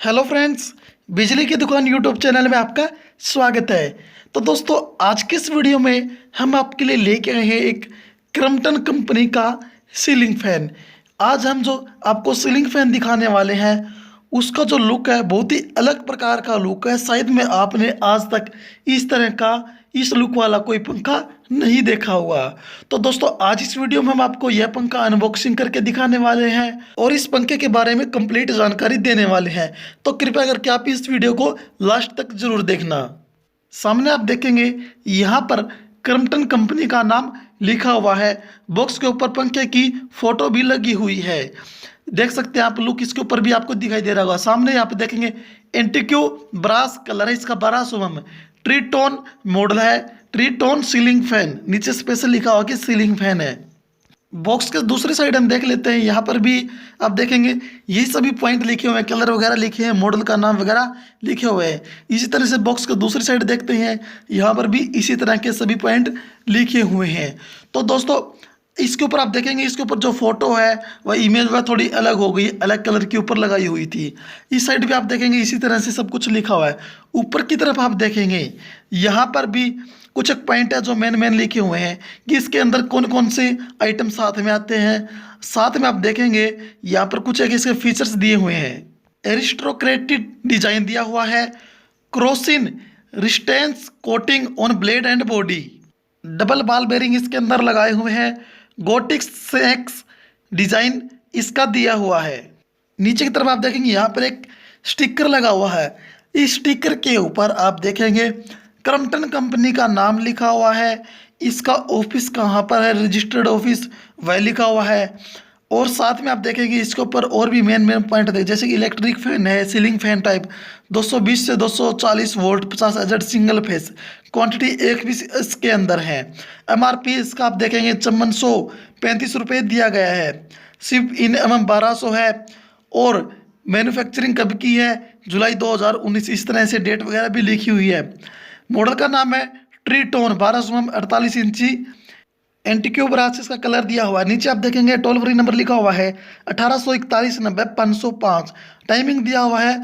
Hello friends, बिजली की दुकान यूट्यूब चैनल में आपका स्वागत है। तो दोस्तों, आज के इस वीडियो में हम आपके लिए लेके आए हैं एक क्रम्पटन कंपनी का सीलिंग फैन। आज हम जो आपको सीलिंग फैन दिखाने वाले हैं उसका जो लुक है बहुत ही अलग प्रकार का लुक है। शायद में आपने आज तक इस तरह का इस लुक वाला कोई पंखा नहीं देखा होगा। तो दोस्तों, आज इस वीडियो में हम आपको यह पंखा अनबॉक्सिंग करके दिखाने वाले हैं और इस पंखे के बारे में कंप्लीट जानकारी देने वाले हैं। तो कृपया करके आप इस वीडियो को लास्ट तक जरूर देखना। सामने आप देखेंगे यहाँ पर क्रम्पटन कंपनी का नाम लिखा हुआ है। बॉक्स के ऊपर पंखे की फोटो भी लगी हुई है। देख सकते हैं आप, लुक इसके ऊपर भी आपको दिखाई दे रहा होगा। सामने यहाँ पे देखेंगे एंटिक्यू ब्रास कलर है इसका, 1200 mm ट्रीटोन मॉडल है। ट्रीटोन सीलिंग फैन, नीचे स्पेशल लिखा हुआ कि सीलिंग फैन है। बॉक्स के दूसरी साइड हम देख लेते हैं। यहाँ पर भी आप देखेंगे यही सभी पॉइंट लिखे हुए हैं, कलर वगैरह लिखे हैं, मॉडल का नाम वगैरह लिखे हुए हैं। इसी तरह से बॉक्स के दूसरी साइड देखते हैं, यहाँ पर भी इसी तरह के सभी पॉइंट लिखे हुए हैं। तो दोस्तों, इसके ऊपर आप देखेंगे, इसके ऊपर जो फोटो है वह इमेज वह थोड़ी अलग हो गई, अलग कलर के ऊपर लगाई हुई थी। इस साइड भी आप देखेंगे इसी तरह से सब कुछ लिखा हुआ है। ऊपर की तरफ आप देखेंगे यहाँ पर भी कुछ एक पॉइंट है जो मेन लिखे हुए हैं कि इसके अंदर कौन कौन से आइटम साथ में आते हैं। साथ में आप देखेंगे यहाँ पर कुछ एक इसके फीचर्स दिए हुए हैं। एरिस्टोक्रेटिक डिजाइन दिया हुआ है। Corrosion resistance coating on blade and body. Double ball bearing इसके अंदर लगाए हुए हैं। गोटिक्स सेक्स डिजाइन इसका दिया हुआ है। नीचे की तरफ आप देखेंगे यहाँ पर एक स्टिकर लगा हुआ है। इस स्टिकर के ऊपर आप देखेंगे क्रम्पटन कंपनी का नाम लिखा हुआ है। इसका ऑफिस कहाँ पर है, रजिस्टर्ड ऑफिस वह लिखा हुआ है। और साथ में आप देखेंगे इसके ऊपर और भी मेन पॉइंट देखें, जैसे कि इलेक्ट्रिक फैन है, सीलिंग फैन टाइप 220 से 240 volt 50 hertz single phase, quantity एक भी इसके अंदर है। MRP इसका आप देखेंगे 5435 रुपये दिया गया है। सिर्फ इन 1200 है। और मैन्युफैक्चरिंग कब की है, जुलाई 2019, इस तरह से डेट वगैरह भी लिखी हुई है। मॉडल का नाम है ट्रीटोन 1200 mm 48 इंची एंटीक्यू ब्रास, इसका कलर दिया हुआ है। नीचे आप देखेंगे टोल फ्री नंबर लिखा हुआ है 1841 90 505। टाइमिंग दिया हुआ है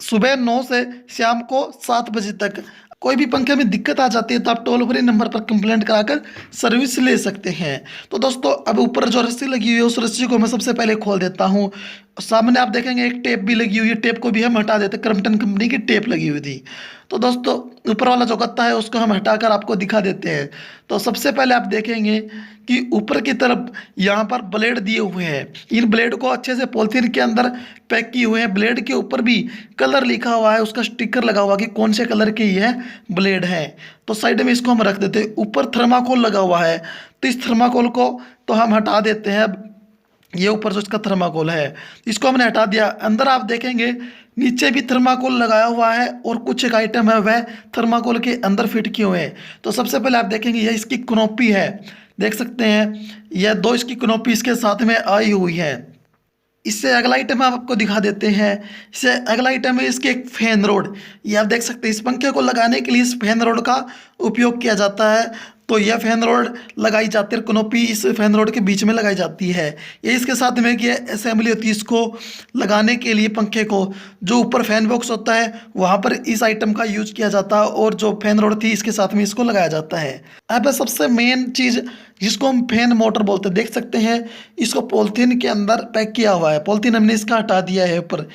सुबह 9 से शाम को 7 बजे तक। कोई भी पंखे में दिक्कत आ जाती है तो आप टोल फ्री नंबर पर कंप्लेंट कराकर सर्विस ले सकते हैं। तो दोस्तों, अब ऊपर जो रस्सी लगी हुई है उस रस्सी को मैं सबसे पहले खोल देता हूँ। सामने आप देखेंगे एक टेप भी लगी हुई है। टेप को भी हम हटा देते हैं, क्रम्पटन कंपनी की टेप लगी हुई थी। तो दोस्तों, ऊपर वाला जो गत्ता है उसको हम हटाकर आपको दिखा देते हैं। तो सबसे पहले आप देखेंगे कि ऊपर की तरफ यहाँ पर ब्लेड दिए हुए हैं। इन ब्लेड को अच्छे से पॉलिथीन के अंदर पैक किए हुए हैं। ब्लेड के ऊपर भी कलर लिखा हुआ है, उसका स्टिकर लगा हुआ कि कौन से कलर के ये ब्लेड हैं। तो साइड में इसको हम रख देते हैं। ऊपर थर्माकोल लगा हुआ है, तो इस थर्माकोल को तो हम हटा देते हैं। अब ये ऊपर जो इसका थर्माकोल है इसको हमने हटा दिया। अंदर आप देखेंगे नीचे भी थर्माकोल लगाया हुआ है और कुछ एक आइटम है वह थर्माकोल के अंदर फिट किए हुए हैं। तो सबसे पहले आप देखेंगे यह इसकी कनोपी है, देख सकते हैं यह दो इसकी कनोपी इसके साथ में आई हुई है। इससे अगला आइटम आप आपको दिखा देते हैं। इससे अगला आइटम है इसके एक फैन रोड। ये आप देख सकते हैं, इस पंखे को लगाने के लिए इस फैन रोड का उपयोग किया जाता है। तो यह फैन रोड लगाई जाती है, कनोपी इस फैन रोड के बीच में लगाई जाती है। ये इसके साथ में कि असेंबली होती है, इसको लगाने के लिए पंखे को जो ऊपर फैन बॉक्स होता है वहाँ पर इस आइटम का यूज किया जाता है और जो फैन रोड थी इसके साथ में इसको लगाया जाता है। अब सबसे मेन चीज़ जिसको हम फैन मोटर बोलते हैं, देख सकते हैं इसको पॉलिथीन के अंदर पैक किया हुआ है। पॉलिथीन हमने इसका हटा दिया है ऊपर।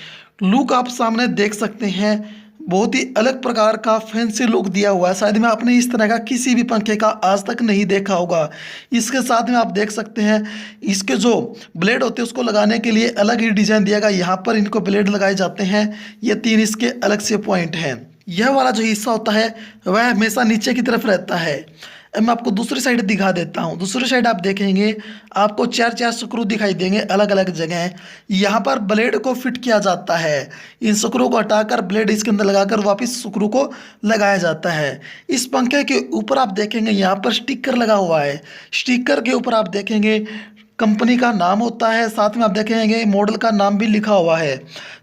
लुक आप सामने देख सकते हैं, बहुत ही अलग प्रकार का फैंसी लुक दिया हुआ है। शायद में आपने इस तरह का किसी भी पंखे का आज तक नहीं देखा होगा। इसके साथ में आप देख सकते हैं इसके जो ब्लेड होते हैं उसको लगाने के लिए अलग ही डिजाइन दिया गया। यहाँ पर इनको ब्लेड लगाए जाते हैं। ये 3 इसके अलग से पॉइंट हैं। यह वाला जो हिस्सा होता है वह हमेशा नीचे की तरफ रहता है। अब मैं आपको दूसरी साइड दिखा देता हूँ। दूसरी साइड आप देखेंगे आपको 4 स्क्रू दिखाई देंगे अलग अलग जगह। यहाँ पर ब्लेड को फिट किया जाता है। इन स्क्रू को हटाकर ब्लेड इसके अंदर लगाकर वापस स्क्रू को लगाया जाता है। इस पंखे के ऊपर आप देखेंगे यहाँ पर स्टिकर लगा हुआ है। स्टिकर के ऊपर आप देखेंगे कंपनी का नाम होता है। साथ में आप देखेंगे मॉडल का नाम भी लिखा हुआ है।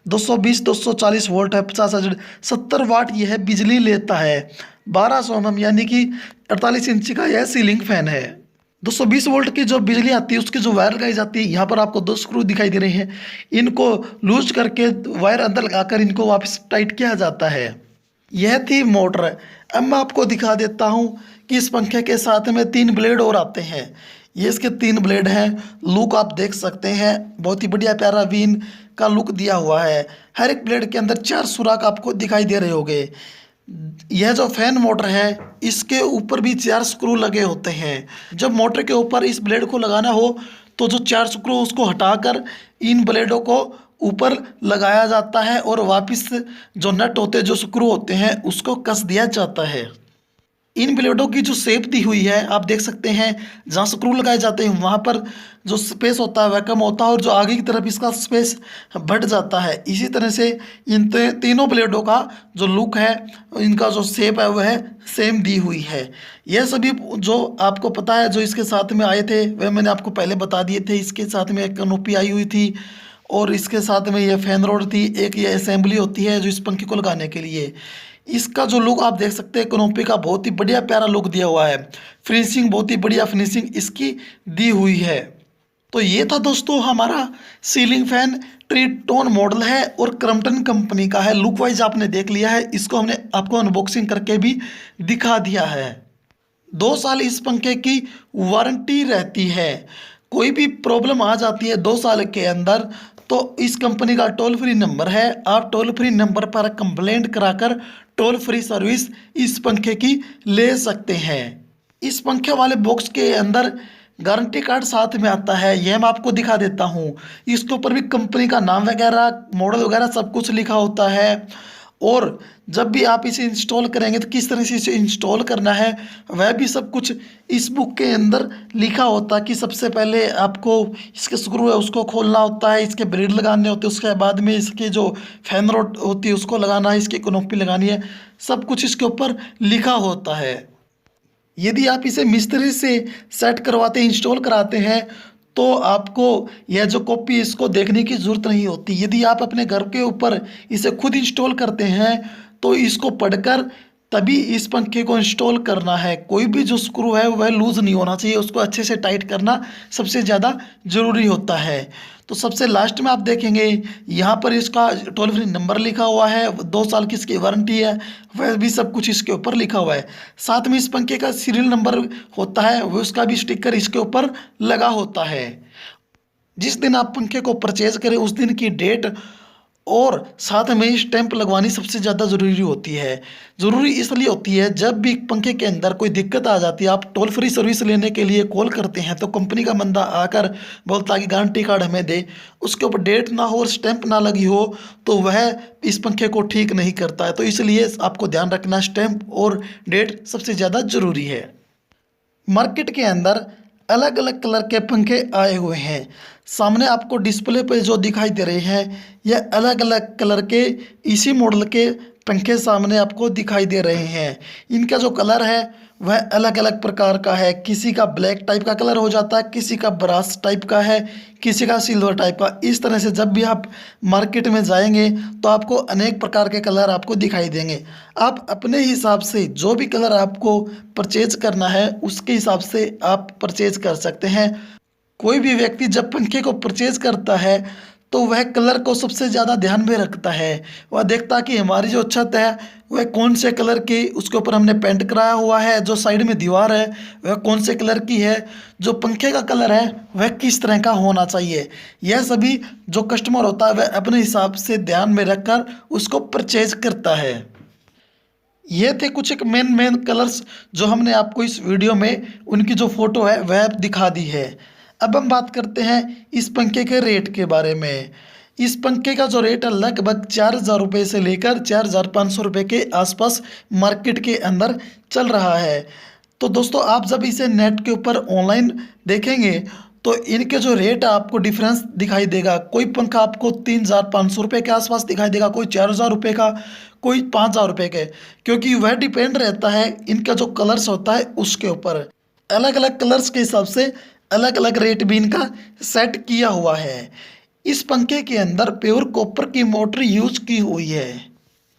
220 240 वोल्ट है, 50 हर्ट्ज 70 वाट यह है, बिजली लेता है। 1200 mm यानी कि 48 इंच का यह सीलिंग फैन है। 220 वोल्ट की जो बिजली आती है उसकी जो वायर लगाई जाती है, यहाँ पर आपको 2 स्क्रू दिखाई दे रहे हैं। इनको लूज करके वायर अंदर लगाकर इनको वापस टाइट किया जाता है। यह थी मोटर। अब मैं आपको दिखा देता हूँ कि इस पंखे के साथ में 3 ब्लेड और आते हैं। ये इसके 3 ब्लेड हैं। लुक आप देख सकते हैं, बहुत ही बढ़िया प्यारा वीन का लुक दिया हुआ है। हर एक ब्लेड के अंदर 4 सुराख आपको दिखाई दे रहे होंगे। यह जो फैन मोटर है इसके ऊपर भी 4 स्क्रू लगे होते हैं। जब मोटर के ऊपर इस ब्लेड को लगाना हो तो जो 4 स्क्रू उसको हटाकर इन ब्लेडों को ऊपर लगाया जाता है और वापस जो नट होते हैं, जो स्क्रू होते हैं, उसको कस दिया जाता है। इन ब्लेडों की जो शेप दी हुई है आप देख सकते हैं, जहाँ स्क्रू लगाए जाते हैं वहाँ पर जो स्पेस होता है वह कम होता है और जो आगे की तरफ इसका स्पेस बढ़ जाता है। इसी तरह से इन तीनों ब्लेडों का जो लुक है, इनका जो शेप है वह सेम दी हुई है। यह सभी जो आपको पता है जो इसके साथ में आए थे वह मैंने आपको पहले बता दिए थे। इसके साथ में एक कनोपी आई हुई थी और इसके साथ में यह फैन रोड थी। एक ये असेंबली होती है जो इस पंखे को लगाने के लिए। इसका जो लुक आप देख सकते हैं, कनोपी का बहुत ही बढ़िया प्यारा लुक दिया हुआ है। फिनिशिंग बहुत ही बढ़िया फिनिशिंग इसकी दी हुई है। तो ये था दोस्तों हमारा सीलिंग फैन, ट्रिटोन मॉडल है और क्रम्पटन कंपनी का है। लुक वाइज आपने देख लिया है, इसको हमने आपको अनबॉक्सिंग करके भी दिखा दिया है। 2 साल इस पंखे की वारंटी रहती है। कोई भी प्रॉब्लम आ जाती है 2 साल के अंदर तो इस कंपनी का टोल फ्री नंबर है। आप टोल फ्री नंबर पर कंप्लेंट कराकर टोल फ्री सर्विस इस पंखे की ले सकते हैं। इस पंखे वाले बॉक्स के अंदर गारंटी कार्ड साथ में आता है, यह मैं आपको दिखा देता हूँ। इसके ऊपर भी कंपनी का नाम वगैरह, मॉडल वगैरह सब कुछ लिखा होता है। और जब भी आप इसे इंस्टॉल करेंगे तो किस तरह से इसे इंस्टॉल करना है वह भी सब कुछ इस बुक के अंदर लिखा होता है। कि सबसे पहले आपको इसके स्क्रू है उसको खोलना होता है, इसके ब्लेड लगाने होते हैं, उसके बाद में इसके जो फैन रोड होती है उसको लगाना है, इसकी कनोपी लगानी है, सब कुछ इसके ऊपर लिखा होता है। यदि आप इसे मिस्त्री से सेट करवाते इंस्टॉल कराते हैं तो आपको यह जो कॉपी इसको देखने की ज़रूरत नहीं होती। यदि आप अपने घर के ऊपर इसे खुद इंस्टॉल करते हैं तो इसको पढ़कर तभी इस पंखे को इंस्टॉल करना है। कोई भी जो स्क्रू है वह लूज़ नहीं होना चाहिए, उसको अच्छे से टाइट करना सबसे ज़्यादा ज़रूरी होता है। तो सबसे लास्ट में आप देखेंगे यहाँ पर इसका टोल फ्री नंबर लिखा हुआ है, 2 साल की इसकी वारंटी है, वह भी सब कुछ इसके ऊपर लिखा हुआ है। साथ में इस पंखे का सीरियल नंबर होता है, वो उसका भी स्टिकर इसके ऊपर लगा होता है। जिस दिन आप पंखे को परचेज करें उस दिन की डेट और साथ में स्टैंप लगवानी सबसे ज़्यादा ज़रूरी होती है। ज़रूरी इसलिए होती है जब भी पंखे के अंदर कोई दिक्कत आ जाती है, आप टोल फ्री सर्विस लेने के लिए कॉल करते हैं तो कंपनी का बंदा आकर बोलता है कि गारंटी कार्ड हमें दे, उसके ऊपर डेट ना हो और स्टैंप ना लगी हो तो वह इस पंखे को ठीक नहीं करता है। तो इसलिए आपको ध्यान रखना, स्टैंप और डेट सबसे ज़्यादा ज़रूरी है। मार्केट के अंदर अलग अलग कलर के पंखे आए हुए हैं। सामने आपको डिस्प्ले पे जो दिखाई दे रहे हैं यह अलग अलग कलर के इसी मॉडल के पंखे सामने आपको दिखाई दे रहे हैं। इनका जो कलर है वह अलग अलग प्रकार का है। किसी का ब्लैक टाइप का कलर हो जाता है, किसी का ब्रास टाइप का है, किसी का सिल्वर टाइप का। इस तरह से जब भी आप मार्केट में जाएंगे तो आपको अनेक प्रकार के कलर आपको दिखाई देंगे। आप अपने हिसाब से जो भी कलर आपको परचेज करना है उसके हिसाब से आप परचेज कर सकते हैं। कोई भी व्यक्ति जब पंखे को परचेज करता है तो वह कलर को सबसे ज़्यादा ध्यान में रखता है। वह देखता है कि हमारी जो छत है वह कौन से कलर की, उसके ऊपर हमने पेंट कराया हुआ है, जो साइड में दीवार है वह कौन से कलर की है, जो पंखे का कलर है वह किस तरह का होना चाहिए। यह सभी जो कस्टमर होता है वह अपने हिसाब से ध्यान में रखकर उसको परचेज करता है। ये थे कुछ एक मेन कलर्स जो हमने आपको इस वीडियो में उनकी जो फ़ोटो है वह दिखा दी है। अब हम बात करते हैं इस पंखे के रेट के बारे में। इस पंखे का जो रेट है लगभग 4,000 रुपये से लेकर 4,500 रुपये के आसपास मार्केट के अंदर चल रहा है। तो दोस्तों आप जब इसे नेट के ऊपर ऑनलाइन देखेंगे तो इनके जो रेट है आपको डिफरेंस दिखाई देगा। कोई पंखा आपको 3,500 रुपये के आसपास दिखाई देगा, कोई 4,000 रुपये का, कोई 5,000 रुपये के, क्योंकि वह डिपेंड रहता है इनका जो कलर्स होता है उसके ऊपर। अलग अलग कलर्स के हिसाब से अलग अलग रेट भी इनका सेट किया हुआ है। इस पंखे के अंदर प्योर कॉपर की मोटर यूज की हुई है।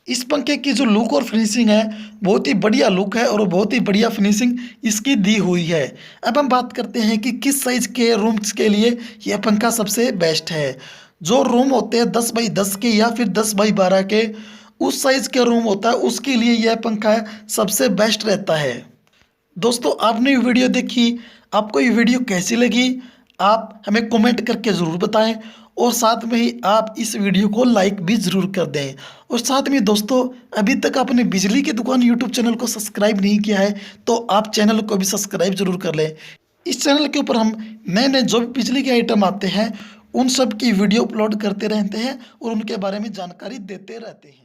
इस पंखे की जो लुक और फिनिशिंग है बहुत ही बढ़िया लुक है और बहुत ही बढ़िया फिनिशिंग इसकी दी हुई है। अब हम बात करते हैं कि किस साइज़ के रूम्स के लिए यह पंखा सबसे बेस्ट है। जो रूम होते हैं 10x10 के या फिर 10x12 के, उस साइज़ के रूम होता है उसके लिए यह पंखा सबसे बेस्ट रहता है। दोस्तों आपने ये वीडियो देखी, आपको ये वीडियो कैसी लगी आप हमें कमेंट करके ज़रूर बताएं और साथ में ही आप इस वीडियो को लाइक भी ज़रूर कर दें। और साथ में दोस्तों अभी तक आपने बिजली की दुकान यूट्यूब चैनल को सब्सक्राइब नहीं किया है तो आप चैनल को भी सब्सक्राइब ज़रूर कर लें। इस चैनल के ऊपर हम नए नए जो भी बिजली के आइटम आते हैं उन सब की वीडियो अपलोड करते रहते हैं और उनके बारे में जानकारी देते रहते हैं।